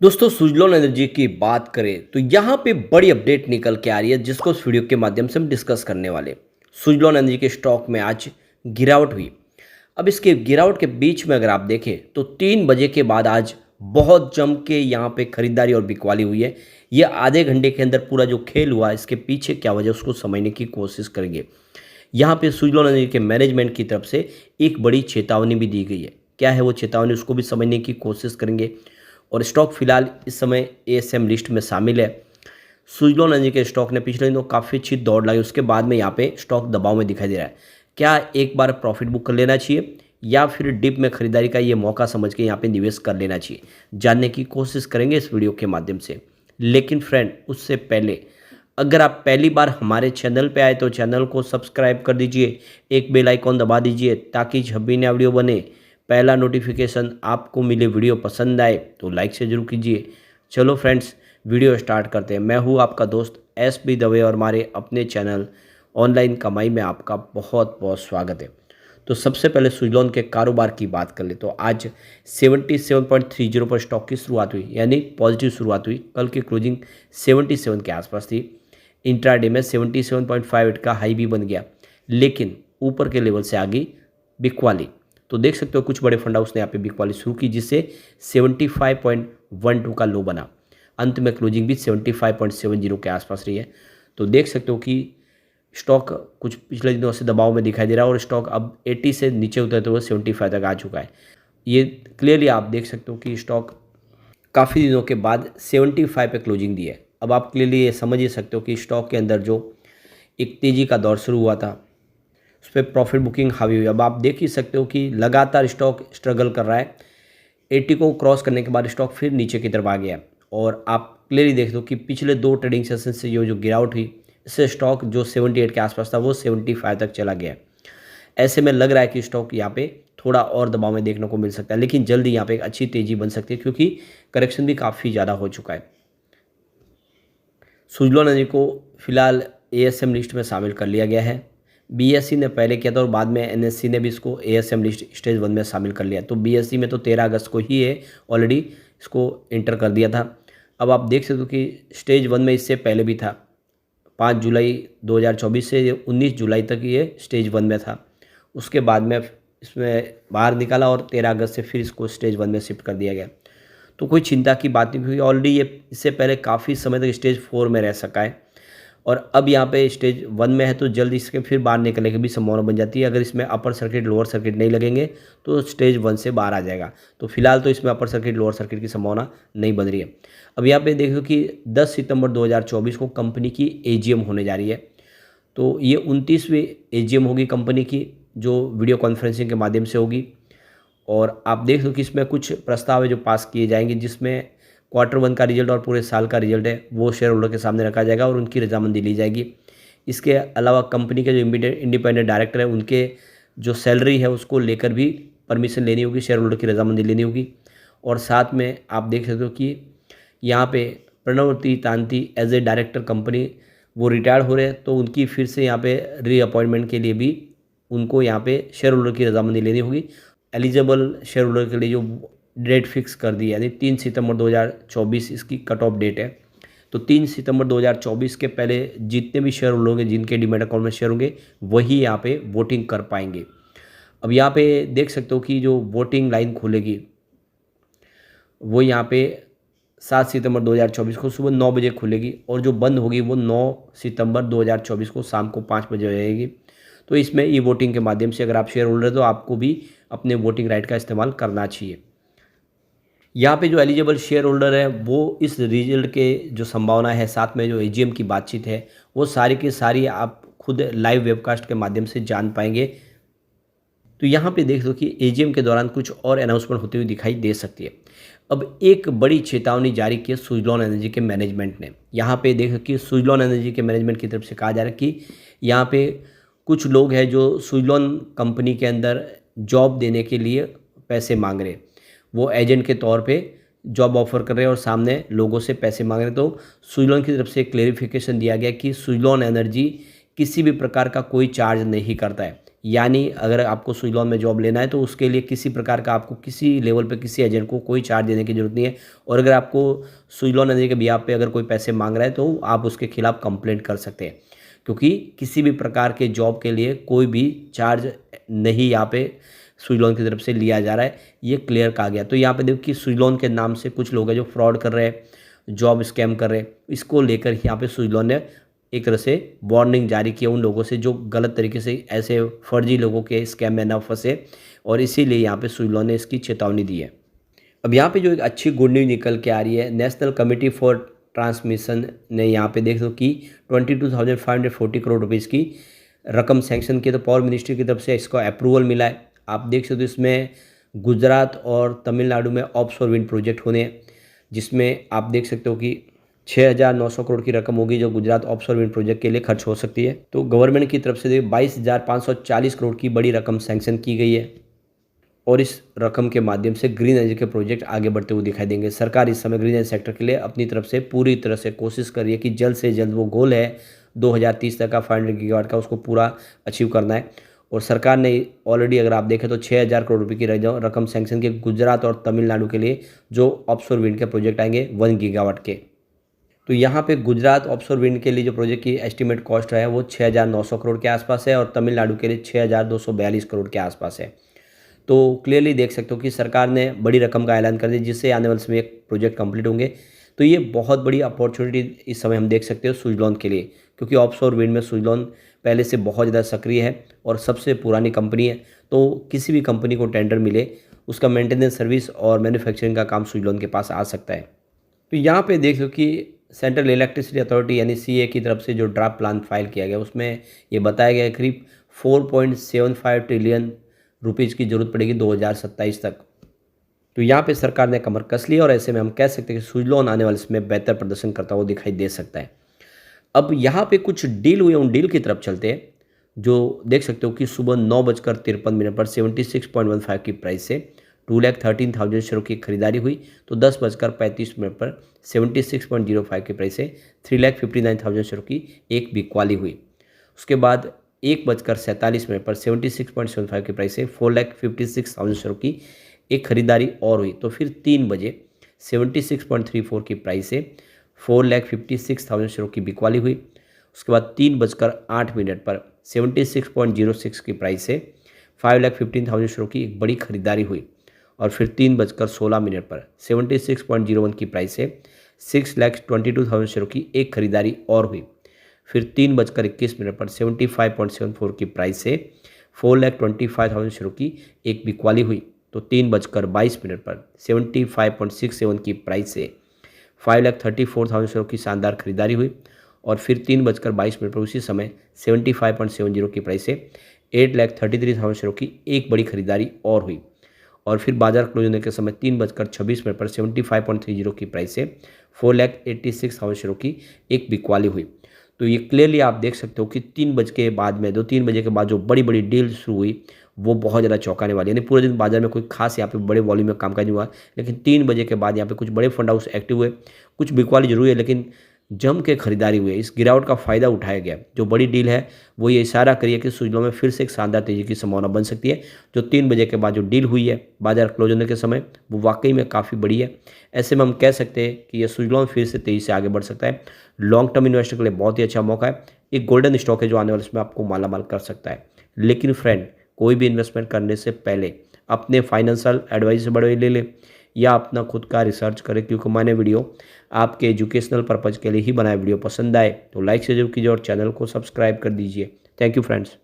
दोस्तों सुजलॉन एनर्जी की बात करें तो यहाँ पे बड़ी अपडेट निकल के आ रही है जिसको इस वीडियो के माध्यम से हम डिस्कस करने वाले। सुजलॉन एनर्जी के स्टॉक में आज गिरावट हुई। अब इसके गिरावट के बीच में अगर आप देखें तो 3 बजे के बाद आज बहुत जम के यहाँ पे खरीदारी और बिकवाली हुई है। ये आधे घंटे के अंदर पूरा जो खेल हुआ इसके पीछे क्या वजह उसको समझने की कोशिश करेंगे। यहाँ पे सुजलॉन एनर्जी के मैनेजमेंट की तरफ से एक बड़ी चेतावनी भी दी गई है। क्या है वो चेतावनी उसको भी समझने की कोशिश करेंगे। और स्टॉक फिलहाल इस समय एएसएम लिस्ट में शामिल है। सुजलॉन एनर्जी के स्टॉक ने पिछले दिनों काफ़ी अच्छी दौड़ लगाई, उसके बाद में यहाँ पे स्टॉक दबाव में दिखाई दे रहा है। क्या एक बार प्रॉफिट बुक कर लेना चाहिए या फिर डिप में खरीदारी का ये मौका समझ के यहाँ पे निवेश कर लेना चाहिए, जानने की कोशिश करेंगे इस वीडियो के माध्यम से। लेकिन फ्रेंड उससे पहले अगर आप पहली बार हमारे चैनल पे आए तो चैनल को सब्सक्राइब कर दीजिए, एक बेल आइकॉन दबा दीजिए ताकि जब भी नया वीडियो बने पहला नोटिफिकेशन आपको मिले। वीडियो पसंद आए तो लाइक से जरूर कीजिए। चलो फ्रेंड्स वीडियो स्टार्ट करते हैं। मैं हूँ आपका दोस्त एसबी दवे और हमारे अपने चैनल ऑनलाइन कमाई में आपका बहुत बहुत स्वागत है। तो सबसे पहले सुजलॉन के कारोबार की बात कर ले तो आज 77.30 पर स्टॉक की शुरुआत हुई, यानी पॉजिटिव शुरुआत हुई। कल की क्लोजिंग 77 के आसपास थी। इंट्राडे में 77.58 का हाई भी बन गया, लेकिन ऊपर के लेवल से आगे बिकवाली। तो देख सकते हो कुछ बड़े फंड हाउस ने यहाँ पे बिकवाली शुरू की जिससे 75.12 का लो बना। अंत में क्लोजिंग भी 75.70 के आसपास रही है। तो देख सकते हो कि स्टॉक कुछ पिछले दिनों से दबाव में दिखाई दे रहा है और स्टॉक अब 80 से नीचे उतरते हुए 75 तक आ चुका है। ये क्लियरली आप देख सकते हो कि स्टॉक काफ़ी दिनों के बाद 75 पे क्लोजिंग दी है। अब आप क्लियरली ये समझ ही सकते हो कि स्टॉक के अंदर जो एक तेज़ी का दौर शुरू हुआ था उस पर प्रॉफिट बुकिंग हावी हुई। अब आप देख ही सकते हो कि लगातार स्टॉक स्ट्रगल कर रहा है। 80 को क्रॉस करने के बाद स्टॉक फिर नीचे की तरफ आ गया और आप क्लियरली देख दो कि पिछले 2 ट्रेडिंग सेशन से जो गिरावट हुई इससे स्टॉक जो 78 के आसपास था वो 75 तक चला गया। ऐसे में लग रहा है कि स्टॉक यहाँ पे थोड़ा और दबाव में देखने को मिल सकता है, लेकिन जल्दी यहाँ पे एक अच्छी तेज़ी बन सकती है क्योंकि करेक्शन भी काफ़ी ज़्यादा हो चुका है। सुजलॉन एनर्जी को फिलहाल एएसएम लिस्ट में शामिल कर लिया गया है। बीएसई ने पहले किया था और बाद में एनएससी ने भी इसको एएसएम लिस्ट स्टेज 1 में शामिल कर लिया। तो बीएसई में तो 13 अगस्त को ही है ऑलरेडी इसको इंटर कर दिया था। अब आप देख सकते हो कि स्टेज 1 में इससे पहले भी था। 5 जुलाई 2024 से 19 जुलाई तक ये स्टेज 1 में था। उसके बाद में इसमें बाहर निकाला और 13 अगस्त से फिर इसको स्टेज 1 में शिफ्ट कर दिया गया। तो कोई चिंता की बात नहीं हुई। ऑलरेडी ये इससे पहले काफ़ी समय तक स्टेज 4 में रह सका है और अब यहाँ पे स्टेज 1 में है तो जल्द इसके फिर बाहर निकलने की भी संभावना बन जाती है। अगर इसमें अपर सर्किट लोअर सर्किट नहीं लगेंगे तो स्टेज 1 से बाहर आ जाएगा। तो फिलहाल तो इसमें अपर सर्किट लोअर सर्किट की संभावना नहीं बन रही है। अब यहाँ पे देखो कि 10 सितंबर 2024 को कंपनी की एजीएम होने जा रही है। तो ये 29वीं एजीएम होगी कंपनी की, जो वीडियो कॉन्फ्रेंसिंग के माध्यम से होगी। और आप देख लो कि इसमें कुछ प्रस्ताव है जो पास किए जाएंगे, जिसमें Q1 का रिजल्ट और पूरे साल का रिजल्ट है वो शेयर होल्डर के सामने रखा जाएगा और उनकी रजामंदी ली जाएगी। इसके अलावा कंपनी के जो इंडिपेंडेंट डायरेक्टर है उनके जो सैलरी है उसको लेकर भी परमिशन लेनी होगी, शेयर होल्डर की रजामंदी लेनी होगी। और साथ में आप देख सकते हो कि यहाँ पे Pranavati Tanti as a director company वो रिटायर्ड हो रहे हैं, तो उनकी फिर से यहाँ पे रीअपॉइंटमेंट के लिए भी उनको यहाँ पे शेयर होल्डर की रजामंदी लेनी होगी। एलिजिबल शेयर होल्डर के लिए जो डेट फिक्स कर दी है, यानी 3 सितंबर 2024 इसकी कट ऑफ डेट है। तो 3 सितंबर 2024 के पहले जितने भी शेयर होल्डर होंगे जिनके डीमैट अकाउंट में शेयर होंगे वही यहाँ पे वोटिंग कर पाएंगे। अब यहाँ पे देख सकते हो कि जो वोटिंग लाइन खुलेगी वो यहाँ पे 7 सितंबर 2024 को सुबह 9 बजे खुलेगी और जो बंद होगी वो 9 सितंबर 2024 को शाम को 5 बजे हो जाएगी। तो इसमें ई वोटिंग के माध्यम से अगर आप शेयर होल्डर तो आपको भी अपने वोटिंग राइट का इस्तेमाल करना चाहिए। यहाँ पे जो एलिजिबल शेयर होल्डर है वो इस रिजल्ट के जो संभावना है, साथ में जो एजीएम की बातचीत है, वो सारी की सारी आप खुद लाइव वेबकास्ट के माध्यम से जान पाएंगे। तो यहाँ पे देख दो कि एजीएम के दौरान कुछ और अनाउंसमेंट होती हुई दिखाई दे सकती है। अब एक बड़ी चेतावनी जारी की है सुजलॉन एनर्जी के मैनेजमेंट ने। यहाँ पे देखो कि सुजलॉन एनर्जी के मैनेजमेंट की तरफ से कहा जा रहा है कि यहाँ पे कुछ लोग हैं जो सुजलॉन कंपनी के अंदर जॉब देने के लिए पैसे मांग रहे हैं। वो एजेंट के तौर पे जॉब ऑफर कर रहे हैं और सामने लोगों से पैसे मांग रहे हैं। तो सुजलॉन की तरफ से क्लेरिफिकेशन दिया गया कि सुजलॉन एनर्जी किसी भी प्रकार का कोई चार्ज नहीं करता है। यानी अगर आपको सुजलॉन में जॉब लेना है तो उसके लिए किसी प्रकार का आपको किसी लेवल पे किसी एजेंट को कोई चार्ज देने की ज़रूरत नहीं है। और अगर आपको सुजलॉन एजेंट के बिहाफ पे अगर कोई पैसे मांग रहा है तो आप उसके खिलाफ कंप्लेंट कर सकते हैं, क्योंकि किसी भी प्रकार के जॉब के लिए कोई भी चार्ज नहीं यहाँ पे सुजलॉन की तरफ से लिया जा रहा है, ये क्लियर कहा गया। तो यहाँ पे देखो कि सुजलॉन के नाम से कुछ लोग हैं जो फ्रॉड कर रहे हैं, जॉब स्कैम कर रहे हैं, इसको लेकर यहाँ पे सुजलॉन ने एक तरह से वार्निंग जारी की उन लोगों से जो गलत तरीके से ऐसे फर्जी लोगों के स्कैम में ना फंसे, और इसीलिए यहाँ पे सुजलॉन ने इसकी चेतावनी दी है। अब यहाँ पे जो एक अच्छी गुड न्यूज़ निकल के आ रही है, नेशनल कमेटी फॉर ट्रांसमिशन ने यहाँ पे देख लो कि 22,540 करोड़ रुपीज़ की रकम सैंक्शन की, तो पावर मिनिस्ट्री की तरफ से इसको अप्रूवल मिला है। आप देख सकते हो इसमें गुजरात और तमिलनाडु में ऑफशोर विंड प्रोजेक्ट होने हैं, जिसमें आप देख सकते हो कि 6,900 करोड़ की रकम होगी जो गुजरात ऑफशोर विंड प्रोजेक्ट के लिए खर्च हो सकती है। तो गवर्नमेंट की तरफ से 22,540 करोड़ की बड़ी रकम सैंक्शन की गई है, और इस रकम के माध्यम से ग्रीन एनर्जी के प्रोजेक्ट आगे बढ़ते हुए दिखाई देंगे। सरकार इस समय ग्रीन एनर्जी सेक्टर के लिए अपनी तरफ से पूरी तरह से कोशिश कर रही है कि जल्द से जल्द वो गोल है 2030 तक का 500 गीगावाट का, उसको पूरा अचीव करना है। और सरकार ने ऑलरेडी अगर आप देखें तो 6,000 करोड़ रुपये की रकम सैंक्शन की गुजरात और तमिलनाडु के लिए जो ऑफशोर विंड के प्रोजेक्ट आएंगे 1 गीगावाट के। तो यहाँ पे गुजरात ऑफशोर विंड के लिए जो प्रोजेक्ट की एस्टिमेट कॉस्ट है वो 6,900 करोड़ के आसपास है, और तमिलनाडु के लिए 6,242 करोड़ के आसपास है। तो क्लियरली देख सकते हो कि सरकार ने बड़ी रकम का ऐलान कर दिया, जिससे आने वाले समय एक प्रोजेक्ट कंप्लीट होंगे। तो ये बहुत बड़ी अपॉर्चुनिटी इस समय हम देख सकते हो सुजलॉन के लिए, क्योंकि ऑफशोर विंड में सुजलॉन पहले से बहुत ज़्यादा सक्रिय है और सबसे पुरानी कंपनी है। तो किसी भी कंपनी को टेंडर मिले, उसका मेंटेनेंस सर्विस और मैन्युफैक्चरिंग का काम सुजलॉन के पास आ सकता है। तो यहाँ पे देख लो कि सेंट्रल इलेक्ट्रिसिटी अथॉरिटी यानी सीए की तरफ से जो ड्राफ्ट प्लान फाइल किया गया उसमें ये बताया गया है करीब 4.75 ट्रिलियन रुपीज़ की जरूरत पड़ेगी 2027 तक। तो यहाँ पे सरकार ने कमर कस ली, और ऐसे में हम कह सकते हैं कि सुजलॉन आने वाले समय बेहतर प्रदर्शन करता हुआ दिखाई दे सकता है। अब यहाँ पे कुछ डील हुए, उन डील की तरफ चलते हैं, जो देख सकते हो कि सुबह 9:53 पर 76.15 की प्राइस से 2,13,000 शेयरों की खरीदारी हुई। तो 10:35 पर 76.05 की प्राइस से 3,59,000 शेयरों की एक बिकवाली हुई। उसके बाद 1:47 पर 76.75 की प्राइस से 4,56,000 शेयरों की एक खरीदारी और हुई। तो फिर 3 बजे 76.34 की प्राइस से 4,56,000 शेयरों की बिकवाली हुई। उसके बाद 3:08 पर 76.06 की प्राइस से 5,15,000 शेयरों की एक बड़ी खरीदारी हुई। और फिर 3:16 पर 76.01 की प्राइस से 6,22,000 शेयरों की एक खरीदारी और हुई। फिर 3:21 पर 75.74 की प्राइस से 4,25,000 शेयरों की एक बिकवाली हुई। तो 3:22 पर 75.67 की प्राइस से 5,34,000 शेयरों की शानदार खरीदारी हुई। और फिर 3:22 पर उसी समय 75.70 की प्राइस से 8,33,000 शेयरों की एक बड़ी खरीदारी और हुई। और फिर बाजार क्लोज होने के समय 3:26 पर 75.30 की प्राइस से 4,86,000 शेयरों की एक बिकवाली हुई। तो ये क्लियरली आप देख सकते हो कि 3 बजे के बाद में 2-3 बजे के बाद जो बड़ी बड़ी डील शुरू हुई वो बहुत ज़्यादा चौंकाने वाली है। यानी पूरे दिन बाजार में कोई खास यहाँ पे बड़े वॉल्यूम में कामकाज नहीं हुआ, लेकिन 3 बजे के बाद यहाँ पे कुछ बड़े फंड हाउस एक्टिव हुए, कुछ बिकवाली जरूर है लेकिन जम के खरीदारी हुई है। इस गिरावट का फायदा उठाया गया। जो बड़ी डील है वो ये इशारा करिए कि सुजलॉन में फिर से एक शानदार तेजी की संभावना बन सकती है। जो 3 बजे के बाद जो डील हुई है बाजार क्लोज होने के समय वो वाकई में काफ़ी बड़ी है। ऐसे में हम कह सकते हैं कि ये सुजलॉन फिर से तेजी से आगे बढ़ सकता है। लॉन्ग टर्म इन्वेस्टर के लिए बहुत ही अच्छा मौका है। एक गोल्डन स्टॉक है जो आने वाले समय आपको मालामाल कर सकता है। लेकिन फ्रेंड, कोई भी इन्वेस्टमेंट करने से पहले अपने फाइनेंशियल एडवाइस से बड़े ले लें या अपना खुद का रिसर्च करें, क्योंकि मैंने वीडियो आपके एजुकेशनल पर्पज़ के लिए ही बनाया। वीडियो पसंद आए तो लाइक से जरूर कीजिए और चैनल को सब्सक्राइब कर दीजिए। Thank you friends.